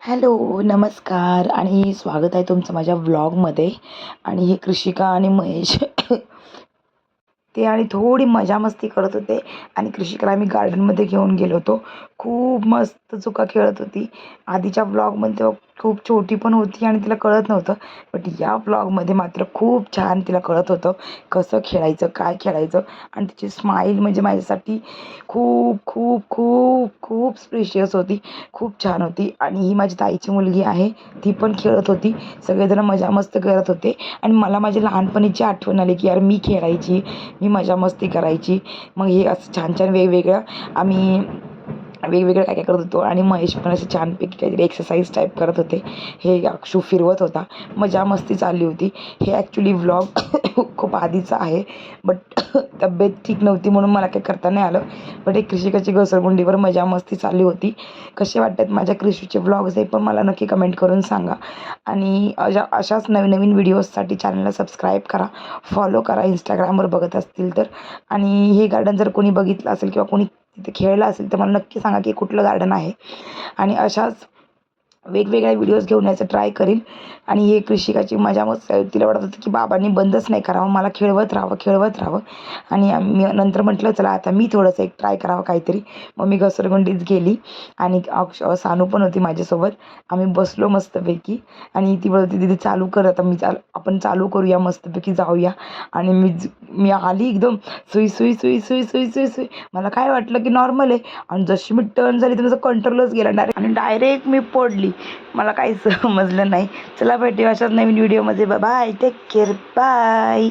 Hello, नमस्कार आणि स्वागत आहे तुमचं माझ्या व्लॉगमध्ये. आणि हे कृषिका आणि महेश ते आणि थोडी मजा मस्ती करत होते. आणि कृषिकाला मी गार्डनमध्ये घेऊन गेलो होतो. खूप मस्त चुका खेळत होती. आधीच्या व्लॉगमध्ये तेव्हा खूप छोटी पण होती आणि तिला कळत नव्हतं. बट या व्लॉगमध्ये मात्र खूप छान तिला कळत होतं कसं खेळायचं, काय खेळायचं. आणि तिची स्माईल म्हणजे माझ्यासाठी खूप खूप खूप खूप स्पेशियस होती. खूप छान होती. आणि ही माझी ताईची मुलगी आहे, ती पण खेळत होती. सगळेजण मजा मस्त करत होते. आणि मला माझ्या लहानपणीची आठवण आली की यार मी खेळायची, मी मजा मस्ती करायची. मग हे असं छान छान वेगवेगळं आम्ही वेगवेगळं काय काय करत होतो. आणि महेश पण असे छानपैकी काहीतरी एक्सरसाइज टाईप करत होते. हे अक्षू फिरवत होता. मजा मस्ती चालली होती. हे ॲक्च्युली व्लॉग खूप आधीचा आहे. बट तब्येत ठीक नव्हती म्हणून मला काही करता नाही आलं. बट एक कृषिकाची घसरगुंडीवर मजा मस्ती चालली होती. कसे वाटतात माझ्या कृषीचे व्लॉग्स हे पण मला नक्की कमेंट करून सांगा. आणि अशाच नवीन नवीन व्हिडिओजसाठी चॅनलला सबस्क्राईब करा, फॉलो करा इंस्टाग्रामवर बघत असतील तर. आणि हे गार्डन जर कोणी बघितलं असेल किंवा कोणी तिथे खेळलं असेल तर मला नक्की सांगा की कुठलं गार्डन आहे. आणि अशाच वेगवेगळ्या व्हिडिओज घेऊन यायचं ट्राय करील. आणि हे कृषिकाची मजा मस्त तिला वाटत होतं की बाबांनी बंदच नाही करावं, मला खेळवत राहावं खेळवत राहावं. आणि मी नंतर म्हटलं चला आता मी थोडंसं एक ट्राय करावं काहीतरी. मग मी घसरगुंडीच गेली. आणि सानू पण होती माझ्यासोबत. आम्ही बसलो मस्तपैकी. आणि ती बोलत होती दीदी चालू कर आता, आपण चालू करूया मस्तपैकी जाऊया. आणि मी आली एकदम सुई सुई सुई सुई सुई सुई सुई. मला काय वाटलं की नॉर्मल आहे. आणि जशी मी टर्न झाली तर माझं कंट्रोलच गेला डायरेक्ट. आणि डायरेक्ट मी पडली. मला काही समजलं नाही. चला भेटूया अशाच नवीन व्हिडिओमध्ये. Bye, take care, bye.